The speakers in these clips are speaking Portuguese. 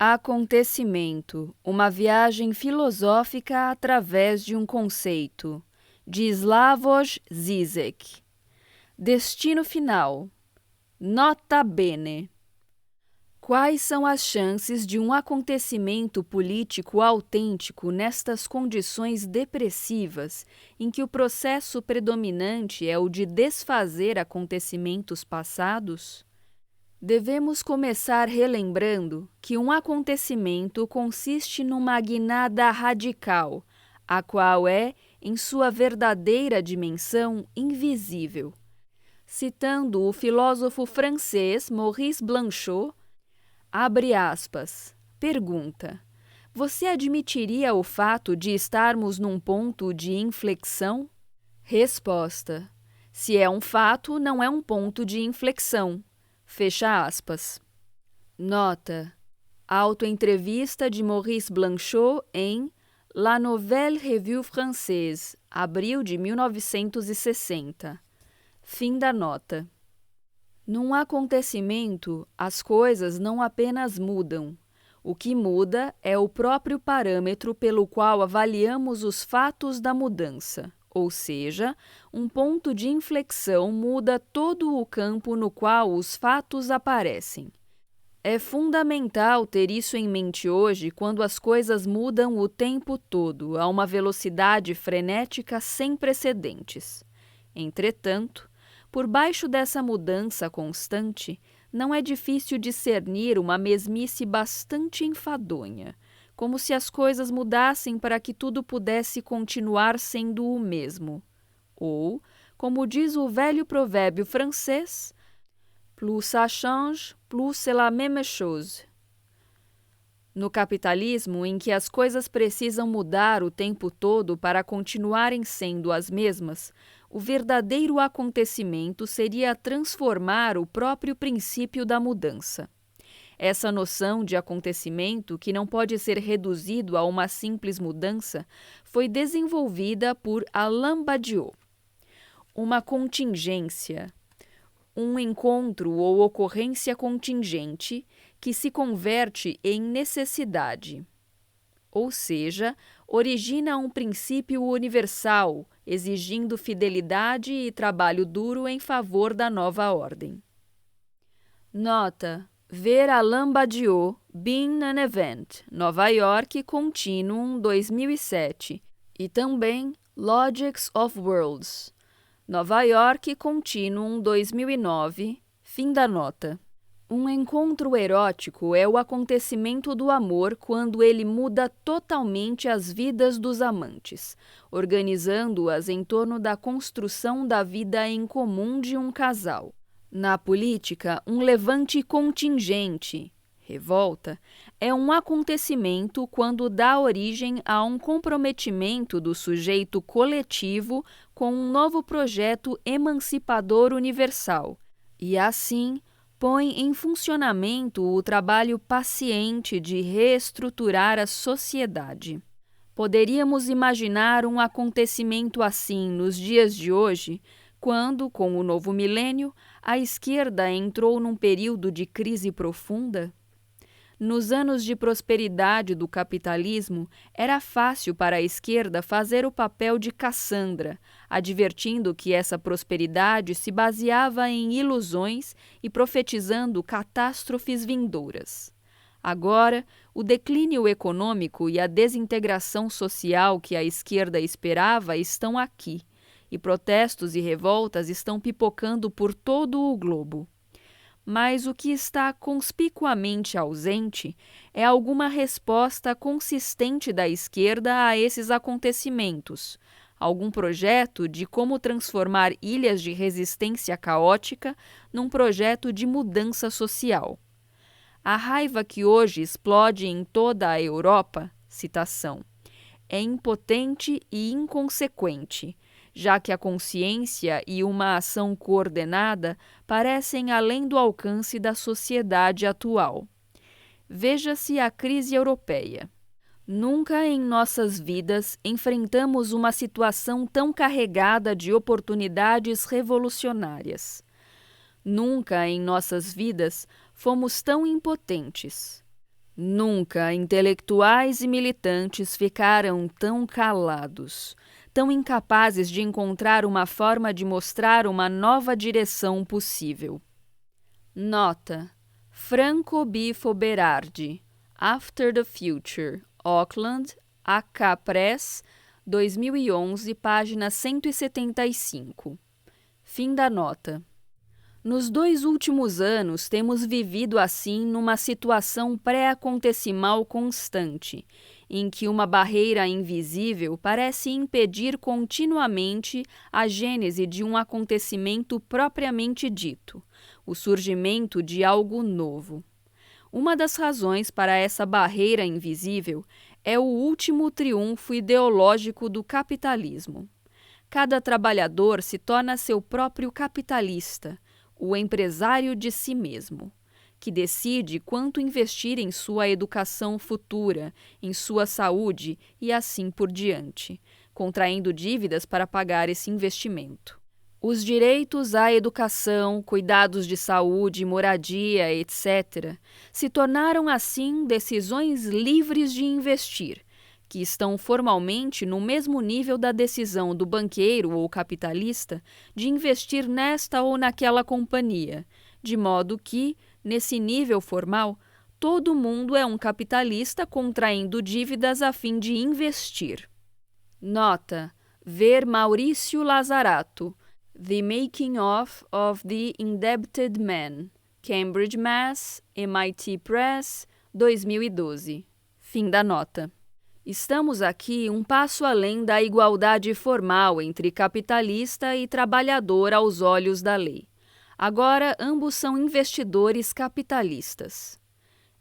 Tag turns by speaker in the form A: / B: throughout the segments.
A: Acontecimento, uma viagem filosófica através de um conceito, de Slavoj Žižek. Destino final, nota bene. Quais são as chances de um acontecimento político autêntico nestas condições depressivas, em que o processo predominante é o de desfazer acontecimentos passados? Devemos começar relembrando que um acontecimento consiste numa guinada radical, a qual é, em sua verdadeira dimensão, invisível. Citando o filósofo francês Maurice Blanchot, abre aspas, pergunta: você admitiria o fato de estarmos num ponto de inflexão? Resposta: se é um fato, não é um ponto de inflexão. Fecha aspas. Nota: autoentrevista de Maurice Blanchot em La Nouvelle Revue Française, abril de 1960. Fim da nota. Num acontecimento, as coisas não apenas mudam. O que muda é o próprio parâmetro pelo qual avaliamos os fatos da mudança. Ou seja, um ponto de inflexão muda todo o campo no qual os fatos aparecem. É fundamental ter isso em mente hoje quando as coisas mudam o tempo todo, a uma velocidade frenética sem precedentes. Entretanto, por baixo dessa mudança constante, não é difícil discernir uma mesmice bastante enfadonha, como se as coisas mudassem para que tudo pudesse continuar sendo o mesmo. Ou, como diz o velho provérbio francês, plus ça change, plus c'est la même chose. No capitalismo, em que as coisas precisam mudar o tempo todo para continuarem sendo as mesmas, o verdadeiro acontecimento seria transformar o próprio princípio da mudança. Essa noção de acontecimento, que não pode ser reduzido a uma simples mudança, foi desenvolvida por Alain Badiou. Uma contingência, um encontro ou ocorrência contingente que se converte em necessidade. Ou seja, origina um princípio universal, exigindo fidelidade e trabalho duro em favor da nova ordem. Nota: ver Alain Badiou, Being an Event, Nova York Continuum 2007, e também Logics of Worlds, Nova York Continuum 2009, fim da nota. Um encontro erótico é o acontecimento do amor quando ele muda totalmente as vidas dos amantes, organizando-as em torno da construção da vida em comum de um casal. Na política, um levante contingente, revolta, é um acontecimento quando dá origem a um comprometimento do sujeito coletivo com um novo projeto emancipador universal, e assim põe em funcionamento o trabalho paciente de reestruturar a sociedade. Poderíamos imaginar um acontecimento assim nos dias de hoje, quando, com o novo milênio, a esquerda entrou num período de crise profunda? Nos anos de prosperidade do capitalismo, era fácil para a esquerda fazer o papel de Cassandra, advertindo que essa prosperidade se baseava em ilusões e profetizando catástrofes vindouras. Agora, o declínio econômico e a desintegração social que a esquerda esperava estão aqui, e protestos e revoltas estão pipocando por todo o globo. Mas o que está conspicuamente ausente é alguma resposta consistente da esquerda a esses acontecimentos, algum projeto de como transformar ilhas de resistência caótica num projeto de mudança social. A raiva que hoje explode em toda a Europa, citação, é impotente e inconsequente, já que a consciência e uma ação coordenada parecem além do alcance da sociedade atual. Veja-se a crise europeia. Nunca em nossas vidas enfrentamos uma situação tão carregada de oportunidades revolucionárias. Nunca em nossas vidas fomos tão impotentes. Nunca intelectuais e militantes ficaram tão calados, tão incapazes de encontrar uma forma de mostrar uma nova direção possível. Nota: Franco Bifo Berardi, After the Future, Auckland, AK Press, 2011, página 175. Fim da nota. Nos 2 últimos anos, temos vivido assim numa situação pré-acontecimal constante, em que uma barreira invisível parece impedir continuamente a gênese de um acontecimento propriamente dito, o surgimento de algo novo. Uma das razões para essa barreira invisível é o último triunfo ideológico do capitalismo. Cada trabalhador se torna seu próprio capitalista, o empresário de si mesmo, que decide quanto investir em sua educação futura, em sua saúde e assim por diante, contraindo dívidas para pagar esse investimento. Os direitos à educação, cuidados de saúde, moradia, etc., se tornaram assim decisões livres de investir, que estão formalmente no mesmo nível da decisão do banqueiro ou capitalista de investir nesta ou naquela companhia, de modo que, nesse nível formal, todo mundo é um capitalista contraindo dívidas a fim de investir. Nota: ver Maurício Lazarato, The Making of the Indebted Man, Cambridge, Mass., MIT Press, 2012. Fim da nota. Estamos aqui um passo além da igualdade formal entre capitalista e trabalhador aos olhos da lei. Agora, ambos são investidores capitalistas.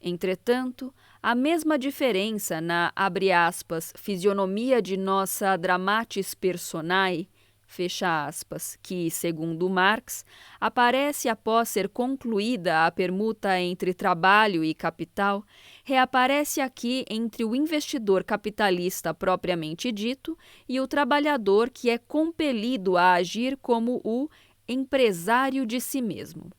A: Entretanto, a mesma diferença na, abre aspas, fisionomia de nossa dramatis personae, fecha aspas, que, segundo Marx, aparece após ser concluída a permuta entre trabalho e capital, reaparece aqui entre o investidor capitalista propriamente dito e o trabalhador que é compelido a agir como o empresário de si mesmo.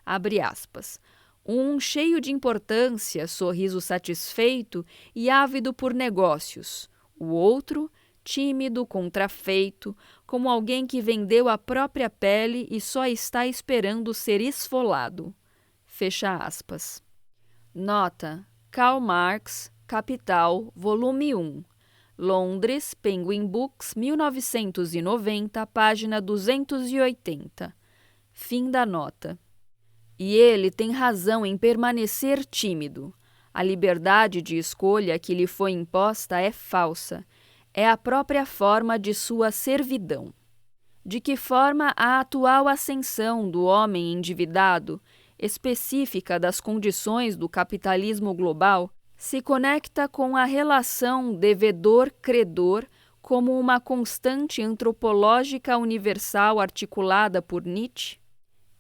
A: Abre aspas. Um cheio de importância, sorriso satisfeito e ávido por negócios. O outro, tímido, contrafeito, como alguém que vendeu a própria pele e só está esperando ser esfolado. Fecha aspas. Nota: Karl Marx, Capital, volume 1. Londres, Penguin Books, 1990, página 280. Fim da nota. E ele tem razão em permanecer tímido. A liberdade de escolha que lhe foi imposta é falsa. É a própria forma de sua servidão. De que forma a atual ascensão do homem endividado, específica das condições do capitalismo global, se conecta com a relação devedor-credor como uma constante antropológica universal articulada por Nietzsche?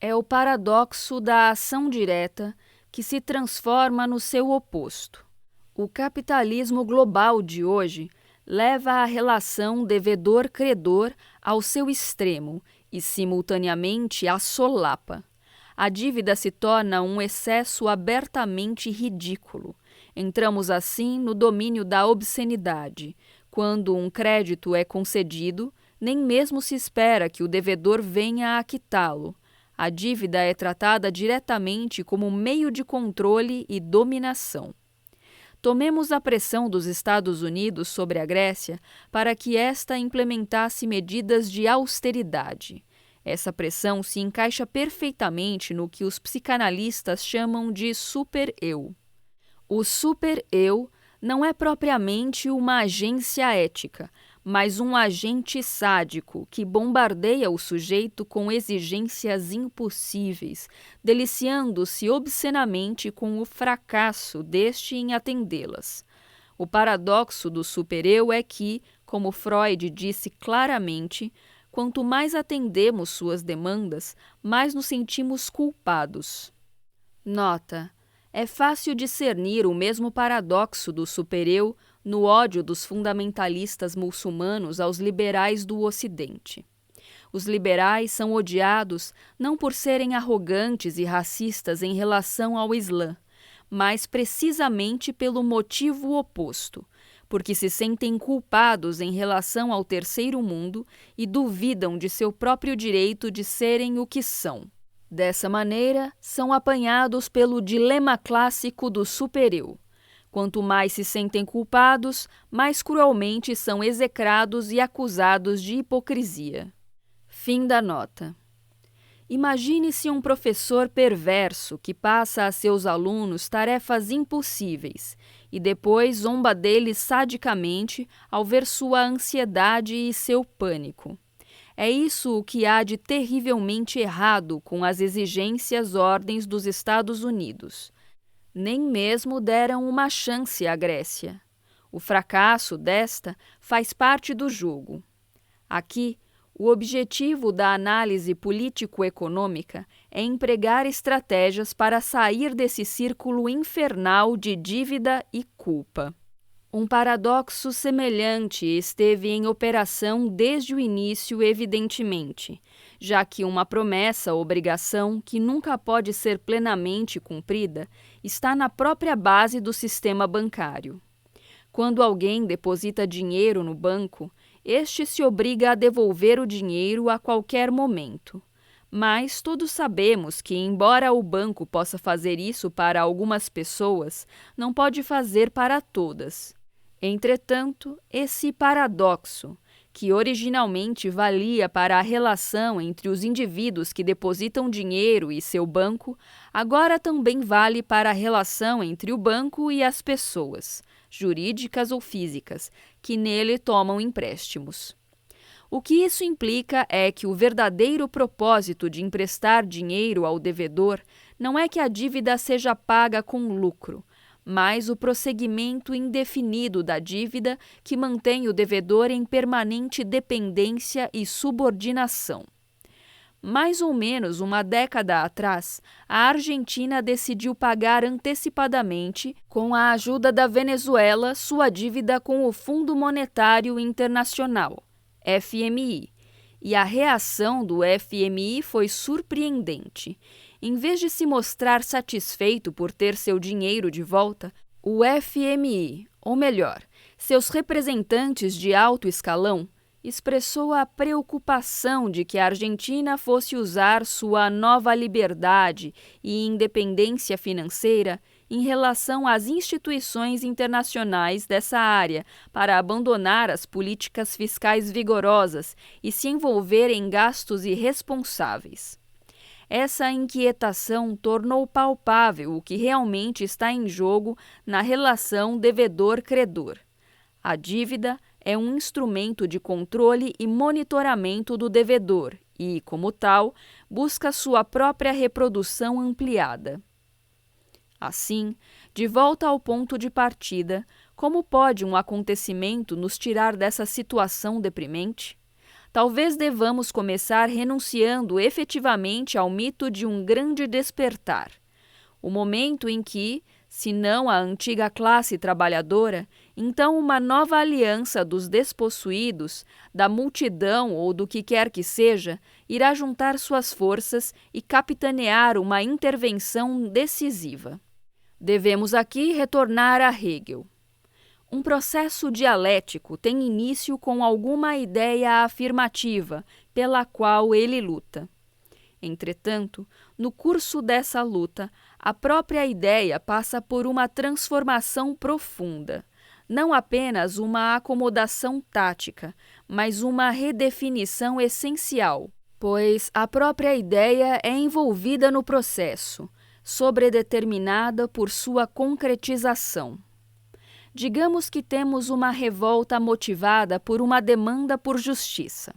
A: É o paradoxo da ação direta que se transforma no seu oposto. O capitalismo global de hoje leva a relação devedor-credor ao seu extremo e, simultaneamente, a solapa. A dívida se torna um excesso abertamente ridículo. Entramos, assim, no domínio da obscenidade. Quando um crédito é concedido, nem mesmo se espera que o devedor venha a quitá-lo. A dívida é tratada diretamente como meio de controle e dominação. Tomemos a pressão dos Estados Unidos sobre a Grécia para que esta implementasse medidas de austeridade. Essa pressão se encaixa perfeitamente no que os psicanalistas chamam de super-eu. O super-eu não é propriamente uma agência ética, mas um agente sádico que bombardeia o sujeito com exigências impossíveis, deliciando-se obscenamente com o fracasso deste em atendê-las. O paradoxo do super-eu é que, como Freud disse claramente, quanto mais atendemos suas demandas, mais nos sentimos culpados. Nota: é fácil discernir o mesmo paradoxo do super-eu no ódio dos fundamentalistas muçulmanos aos liberais do Ocidente. Os liberais são odiados não por serem arrogantes e racistas em relação ao Islã, mas precisamente pelo motivo oposto, porque se sentem culpados em relação ao terceiro mundo e duvidam de seu próprio direito de serem o que são. Dessa maneira, são apanhados pelo dilema clássico do super-eu. Quanto mais se sentem culpados, mais cruelmente são execrados e acusados de hipocrisia. Fim da nota. Imagine-se um professor perverso que passa a seus alunos tarefas impossíveis e depois zomba deles sadicamente ao ver sua ansiedade e seu pânico. É isso o que há de terrivelmente errado com as exigências ordens dos Estados Unidos. Nem mesmo deram uma chance à Grécia. O fracasso desta faz parte do jogo. Aqui, o objetivo da análise político-econômica é empregar estratégias para sair desse círculo infernal de dívida e culpa. Um paradoxo semelhante esteve em operação desde o início, evidentemente, já que uma promessa-obrigação que nunca pode ser plenamente cumprida está na própria base do sistema bancário. Quando alguém deposita dinheiro no banco, este se obriga a devolver o dinheiro a qualquer momento. Mas todos sabemos que, embora o banco possa fazer isso para algumas pessoas, não pode fazer para todas. Entretanto, esse paradoxo, que originalmente valia para a relação entre os indivíduos que depositam dinheiro e seu banco, agora também vale para a relação entre o banco e as pessoas, jurídicas ou físicas, que nele tomam empréstimos. O que isso implica é que o verdadeiro propósito de emprestar dinheiro ao devedor não é que a dívida seja paga com lucro, mas o prosseguimento indefinido da dívida que mantém o devedor em permanente dependência e subordinação. Mais ou menos uma década atrás, a Argentina decidiu pagar antecipadamente, com a ajuda da Venezuela, sua dívida com o Fundo Monetário Internacional, FMI, e a reação do FMI foi surpreendente. Em vez de se mostrar satisfeito por ter seu dinheiro de volta, o FMI, ou melhor, seus representantes de alto escalão, expressou a preocupação de que a Argentina fosse usar sua nova liberdade e independência financeira em relação às instituições internacionais dessa área para abandonar as políticas fiscais vigorosas e se envolver em gastos irresponsáveis. Essa inquietação tornou palpável o que realmente está em jogo na relação devedor-credor. A dívida é um instrumento de controle e monitoramento do devedor e, como tal, busca sua própria reprodução ampliada. Assim, de volta ao ponto de partida, como pode um acontecimento nos tirar dessa situação deprimente? Talvez devamos começar renunciando efetivamente ao mito de um grande despertar. O momento em que, se não a antiga classe trabalhadora, então uma nova aliança dos despossuídos, da multidão ou do que quer que seja, irá juntar suas forças e capitanear uma intervenção decisiva. Devemos aqui retornar a Hegel. Um processo dialético tem início com alguma ideia afirmativa pela qual ele luta. Entretanto, no curso dessa luta, a própria ideia passa por uma transformação profunda, não apenas uma acomodação tática, mas uma redefinição essencial, pois a própria ideia é envolvida no processo, sobredeterminada por sua concretização. Digamos que temos uma revolta motivada por uma demanda por justiça.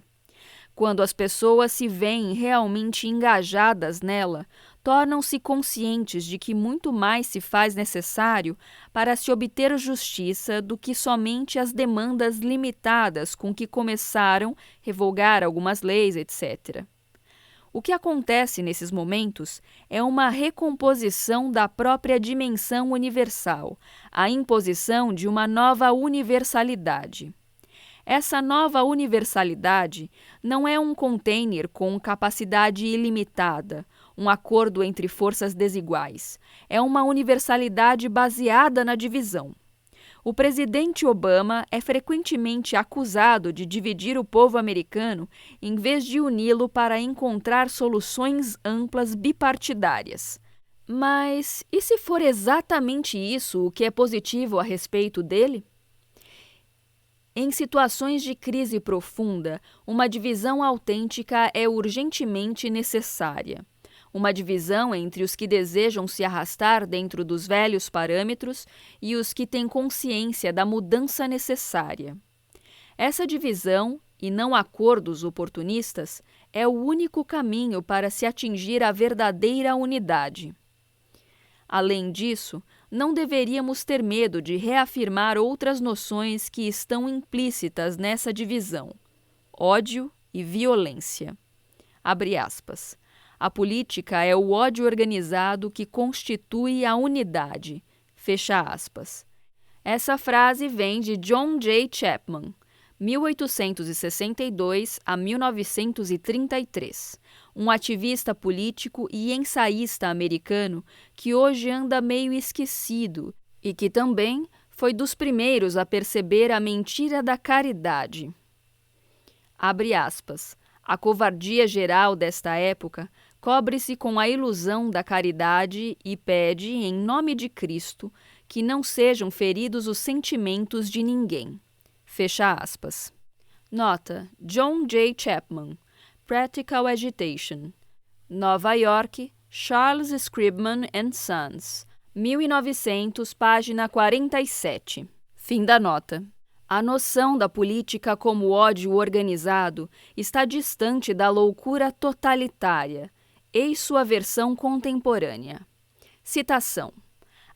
A: Quando as pessoas se veem realmente engajadas nela, tornam-se conscientes de que muito mais se faz necessário para se obter justiça do que somente as demandas limitadas com que começaram, revogar algumas leis, etc. O que acontece nesses momentos é uma recomposição da própria dimensão universal, a imposição de uma nova universalidade. Essa nova universalidade não é um container com capacidade ilimitada, um acordo entre forças desiguais. É uma universalidade baseada na divisão. O presidente Obama é frequentemente acusado de dividir o povo americano em vez de uni-lo para encontrar soluções amplas bipartidárias. Mas e se for exatamente isso o que é positivo a respeito dele? Em situações de crise profunda, uma divisão autêntica é urgentemente necessária. Uma divisão entre os que desejam se arrastar dentro dos velhos parâmetros e os que têm consciência da mudança necessária. Essa divisão, e não acordos oportunistas, é o único caminho para se atingir a verdadeira unidade. Além disso, não deveríamos ter medo de reafirmar outras noções que estão implícitas nessa divisão: ódio e violência. Abre aspas. A política é o ódio organizado que constitui a unidade. Fecha aspas. Essa frase vem de John J. Chapman, 1862 a 1933, um ativista político e ensaísta americano que hoje anda meio esquecido e que também foi dos primeiros a perceber a mentira da caridade. Abre aspas. A covardia geral desta época cobre-se com a ilusão da caridade e pede, em nome de Cristo, que não sejam feridos os sentimentos de ninguém. Fecha aspas. Nota: John J. Chapman, Practical Agitation. Nova York, Charles Scribman and Sons, 1900, página 47. Fim da nota. A noção da política como ódio organizado está distante da loucura totalitária. Eis sua versão contemporânea. Citação.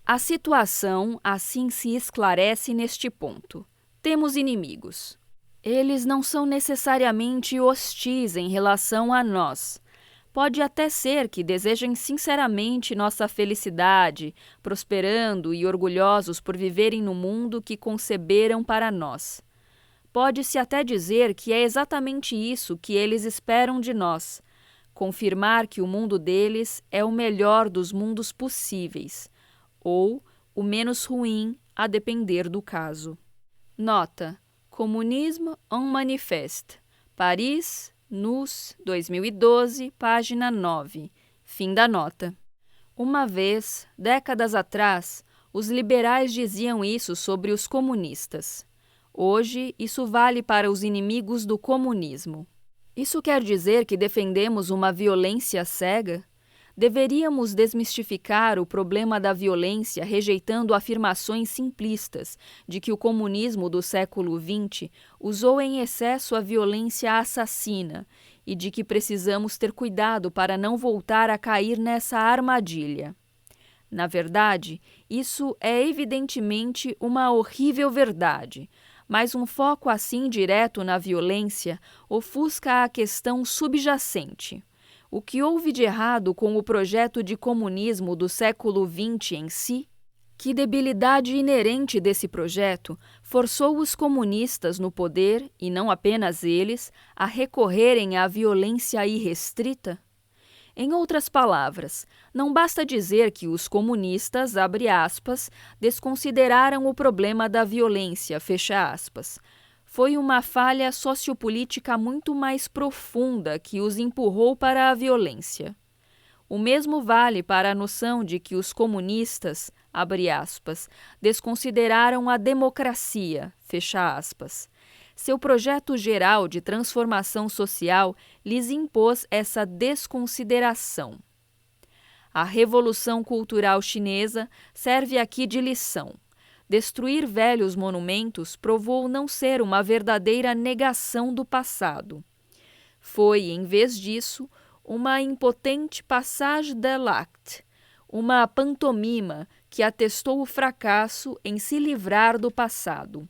A: A situação assim se esclarece neste ponto. Temos inimigos. Eles não são necessariamente hostis em relação a nós. Pode até ser que desejem sinceramente nossa felicidade, prosperando e orgulhosos por viverem no mundo que conceberam para nós. Pode-se até dizer que é exatamente isso que eles esperam de nós, confirmar que o mundo deles é o melhor dos mundos possíveis, ou o menos ruim, a depender do caso. Nota: Communisme en Manifeste, Paris, NUS, 2012, página 9. Fim da nota. Uma vez, décadas atrás, os liberais diziam isso sobre os comunistas. Hoje, isso vale para os inimigos do comunismo. Isso quer dizer que defendemos uma violência cega? Deveríamos desmistificar o problema da violência rejeitando afirmações simplistas de que o comunismo do século XX usou em excesso a violência assassina e de que precisamos ter cuidado para não voltar a cair nessa armadilha. Na verdade, isso é evidentemente uma horrível verdade, mas um foco assim direto na violência ofusca a questão subjacente. O que houve de errado com o projeto de comunismo do século XX em si? Que debilidade inerente desse projeto forçou os comunistas no poder, e não apenas eles, a recorrerem à violência irrestrita? Em outras palavras, não basta dizer que os comunistas, abre aspas, desconsideraram o problema da violência, fecha aspas. Foi uma falha sociopolítica muito mais profunda que os empurrou para a violência. O mesmo vale para a noção de que os comunistas, abre aspas, desconsideraram a democracia, fecha aspas. Seu projeto geral de transformação social lhes impôs essa desconsideração. A Revolução Cultural Chinesa serve aqui de lição. Destruir velhos monumentos provou não ser uma verdadeira negação do passado. Foi, em vez disso, uma impotente passage de l'acte, uma pantomima que atestou o fracasso em se livrar do passado.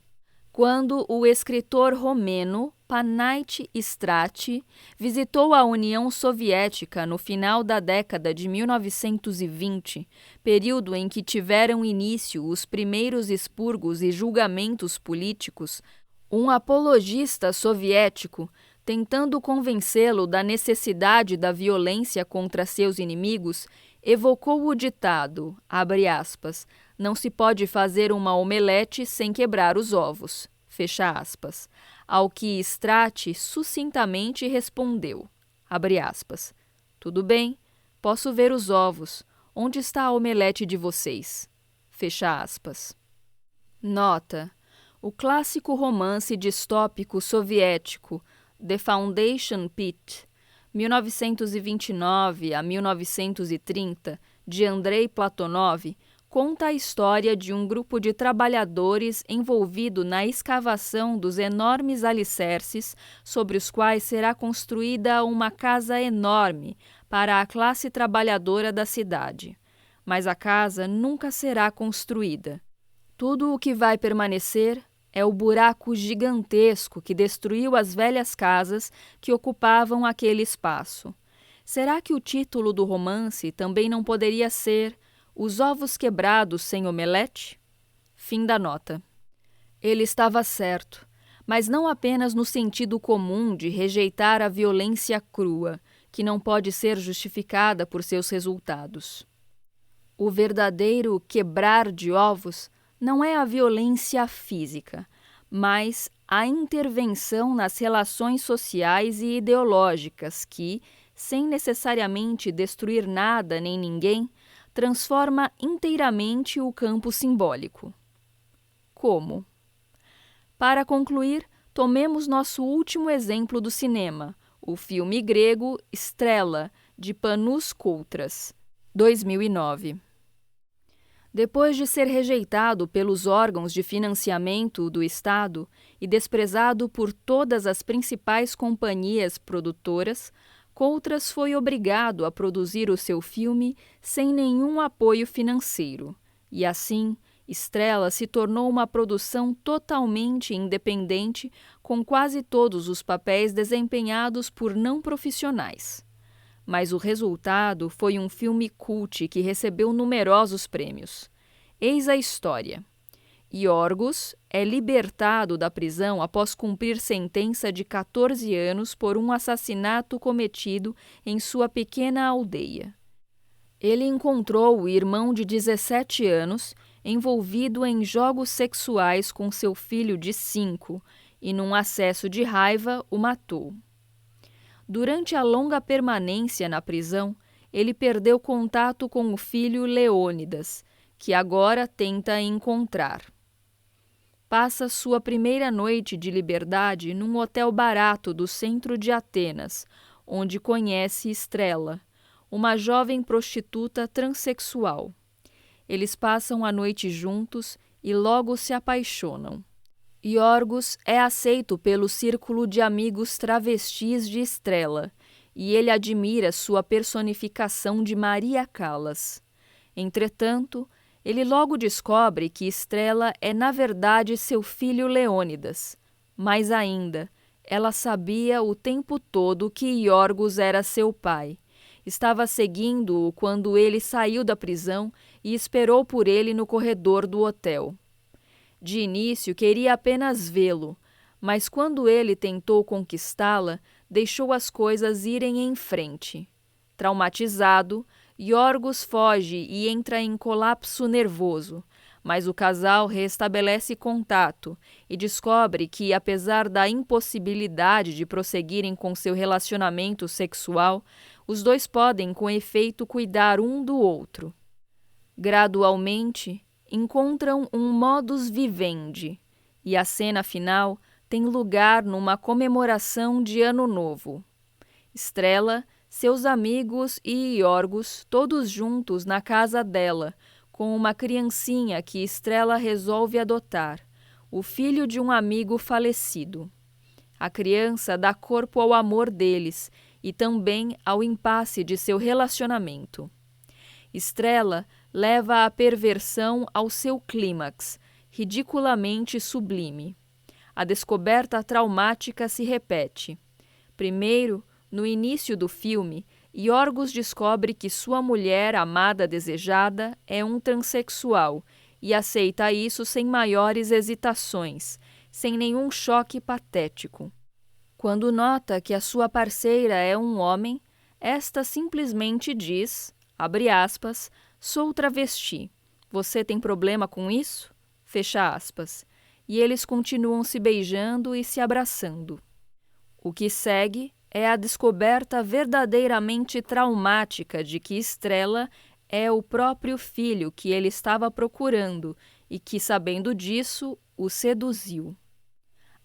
A: Quando o escritor romeno Panayoti Strati visitou a União Soviética no final da década de 1920, período em que tiveram início os primeiros expurgos e julgamentos políticos, um apologista soviético Tentando convencê-lo da necessidade da violência contra seus inimigos, evocou o ditado, abre aspas, não se pode fazer uma omelete sem quebrar os ovos, fecha aspas, ao que Strati sucintamente respondeu, abre aspas, tudo bem, posso ver os ovos, onde está a omelete de vocês, fecha aspas. Nota: o clássico romance distópico soviético The Foundation Pit, 1929 a 1930, de Andrei Platonov, conta a história de um grupo de trabalhadores envolvido na escavação dos enormes alicerces sobre os quais será construída uma casa enorme para a classe trabalhadora da cidade. Mas a casa nunca será construída. Tudo o que vai permanecer é o buraco gigantesco que destruiu as velhas casas que ocupavam aquele espaço. Será que o título do romance também não poderia ser Os Ovos Quebrados sem Omelete? Fim da nota. Ele estava certo, mas não apenas no sentido comum de rejeitar a violência crua, que não pode ser justificada por seus resultados. O verdadeiro quebrar de ovos não é a violência física, mas a intervenção nas relações sociais e ideológicas que, sem necessariamente destruir nada nem ninguém, transforma inteiramente o campo simbólico. Como? Para concluir, tomemos nosso último exemplo do cinema, o filme grego Estrela, de Panos Koutras, 2009. Depois de ser rejeitado pelos órgãos de financiamento do Estado e desprezado por todas as principais companhias produtoras, Koutras foi obrigado a produzir o seu filme sem nenhum apoio financeiro, e assim, Estrela se tornou uma produção totalmente independente, com quase todos os papéis desempenhados por não profissionais. Mas o resultado foi um filme cult que recebeu numerosos prêmios. Eis a história. Iorgos é libertado da prisão após cumprir sentença de 14 anos por um assassinato cometido em sua pequena aldeia. Ele encontrou o irmão de 17 anos envolvido em jogos sexuais com seu filho de 5 e, num acesso de raiva, o matou. Durante a longa permanência na prisão, ele perdeu contato com o filho Leônidas, que agora tenta encontrar. Passa sua primeira noite de liberdade num hotel barato do centro de Atenas, onde conhece Estrela, uma jovem prostituta transexual. Eles passam a noite juntos e logo se apaixonam. Iorgos é aceito pelo círculo de amigos travestis de Estrela, e ele admira sua personificação de Maria Callas. Entretanto, ele logo descobre que Estrela é na verdade seu filho Leônidas. Mais ainda, ela sabia o tempo todo que Iorgos era seu pai. Estava seguindo-o quando ele saiu da prisão e esperou por ele no corredor do hotel. De início, queria apenas vê-lo, mas quando ele tentou conquistá-la, deixou as coisas irem em frente. Traumatizado, Iorgos foge e entra em colapso nervoso, mas o casal restabelece contato e descobre que, apesar da impossibilidade de prosseguirem com seu relacionamento sexual, os dois podem, com efeito, cuidar um do outro. Gradualmente, encontram um modus vivendi, e a cena final tem lugar numa comemoração de Ano Novo. Estrela, seus amigos e Iorgos, todos juntos na casa dela, com uma criancinha que Estrela resolve adotar, o filho de um amigo falecido. A criança dá corpo ao amor deles e também ao impasse de seu relacionamento. Estrela leva a perversão ao seu clímax, ridiculamente sublime. A descoberta traumática se repete. Primeiro, no início do filme, Iorgos descobre que sua mulher amada desejada é um transexual e aceita isso sem maiores hesitações, sem nenhum choque patético. Quando nota que a sua parceira é um homem, esta simplesmente diz, abre aspas, sou travesti. Você tem problema com isso? Fecha aspas. E eles continuam se beijando e se abraçando. O que segue é a descoberta verdadeiramente traumática de que Estrela é o próprio filho que ele estava procurando e que, sabendo disso, o seduziu.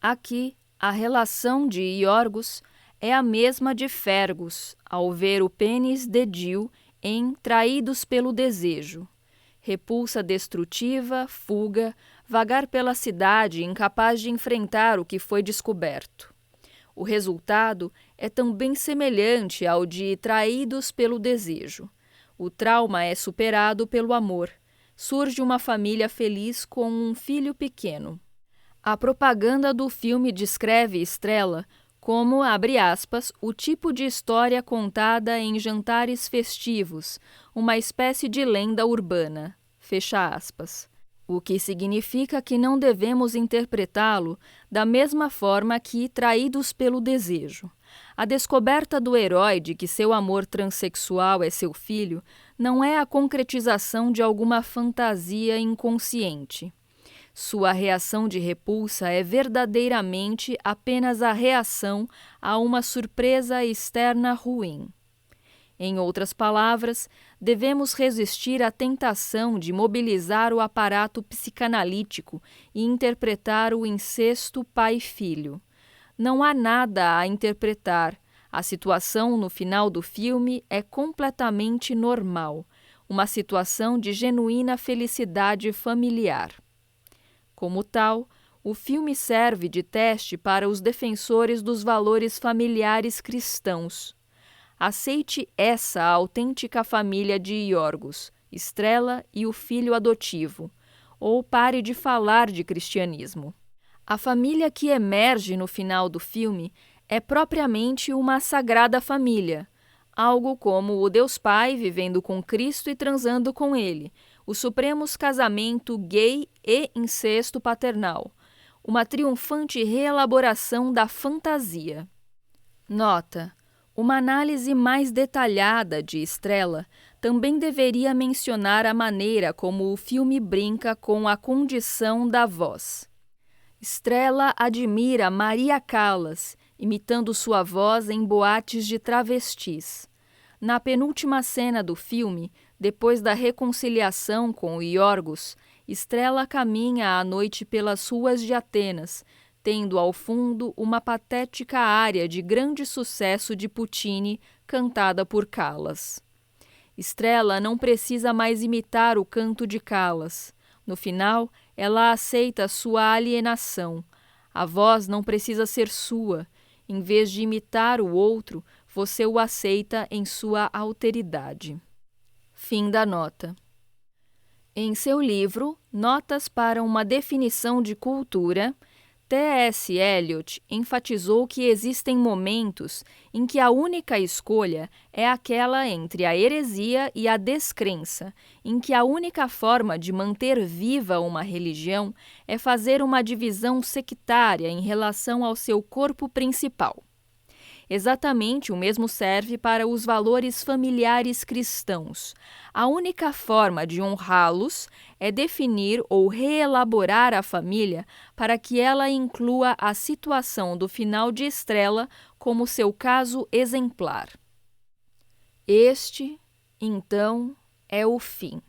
A: Aqui, a relação de Iorgos é a mesma de Fergus ao ver o pênis de Jill em Traídos pelo Desejo. Repulsa destrutiva, fuga, vagar pela cidade incapaz de enfrentar o que foi descoberto. O resultado é também semelhante ao de Traídos pelo Desejo. O trauma é superado pelo amor. Surge uma família feliz com um filho pequeno. A propaganda do filme descreve Estrela como, abre aspas, o tipo de história contada em jantares festivos, uma espécie de lenda urbana, fecha aspas. O que significa que não devemos interpretá-lo da mesma forma que Traídos pelo Desejo. A descoberta do herói de que seu amor transexual é seu filho não é a concretização de alguma fantasia inconsciente. Sua reação de repulsa é verdadeiramente apenas a reação a uma surpresa externa ruim. Em outras palavras, devemos resistir à tentação de mobilizar o aparato psicanalítico e interpretar o incesto pai-filho. Não há nada a interpretar. A situação no final do filme é completamente normal, uma situação de genuína felicidade familiar. Como tal, o filme serve de teste para os defensores dos valores familiares cristãos. Aceite essa autêntica família de Iorgos, Estrela e o filho adotivo, ou pare de falar de cristianismo. A família que emerge no final do filme é propriamente uma sagrada família, algo como o Deus Pai vivendo com Cristo e transando com ele, o supremos casamento gay e incesto paternal, uma triunfante reelaboração da fantasia. Nota: uma análise mais detalhada de Estrela também deveria mencionar a maneira como o filme brinca com a condição da voz. Estrela admira Maria Callas, imitando sua voz em boates de travestis. Na penúltima cena do filme, depois da reconciliação com Iorgos, Estrela caminha à noite pelas ruas de Atenas, tendo ao fundo uma patética área de grande sucesso de Puccini, cantada por Callas. Estrela não precisa mais imitar o canto de Callas. No final, ela aceita sua alienação. A voz não precisa ser sua. Em vez de imitar o outro, você o aceita em sua alteridade. Fim da nota. Em seu livro Notas para uma Definição de Cultura, T.S. Eliot enfatizou que existem momentos em que a única escolha é aquela entre a heresia e a descrença, em que a única forma de manter viva uma religião é fazer uma divisão sectária em relação ao seu corpo principal. Exatamente o mesmo serve para os valores familiares cristãos. A única forma de honrá-los é definir ou reelaborar a família para que ela inclua a situação do final de Estrela como seu caso exemplar. Este, então, é o fim.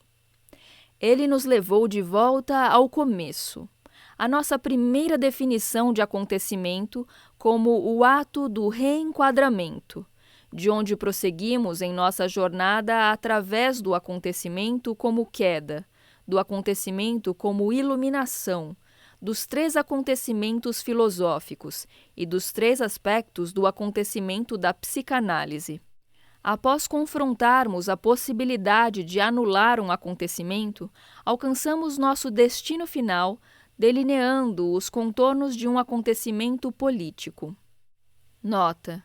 A: Ele nos levou de volta ao começo. A nossa primeira definição de acontecimento como o ato do reenquadramento, de onde prosseguimos em nossa jornada através do acontecimento como queda, do acontecimento como iluminação, dos 3 acontecimentos filosóficos e dos 3 aspectos do acontecimento da psicanálise. Após confrontarmos a possibilidade de anular um acontecimento, alcançamos nosso destino final, delineando os contornos de um acontecimento político. Nota: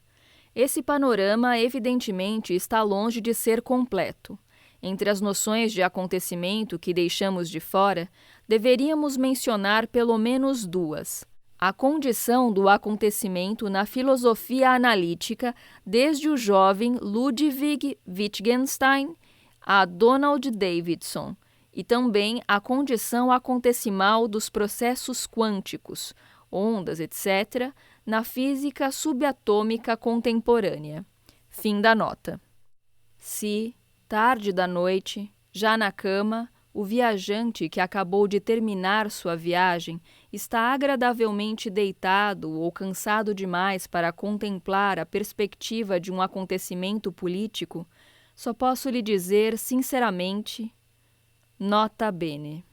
A: esse panorama evidentemente está longe de ser completo. Entre as noções de acontecimento que deixamos de fora, deveríamos mencionar pelo menos 2: a condição do acontecimento na filosofia analítica desde o jovem Ludwig Wittgenstein a Donald Davidson, e também a condição acontecimal dos processos quânticos, ondas, etc., na física subatômica contemporânea. Fim da nota. Se, tarde da noite, já na cama, o viajante que acabou de terminar sua viagem está agradavelmente deitado ou cansado demais para contemplar a perspectiva de um acontecimento político, só posso lhe dizer sinceramente: nota bene.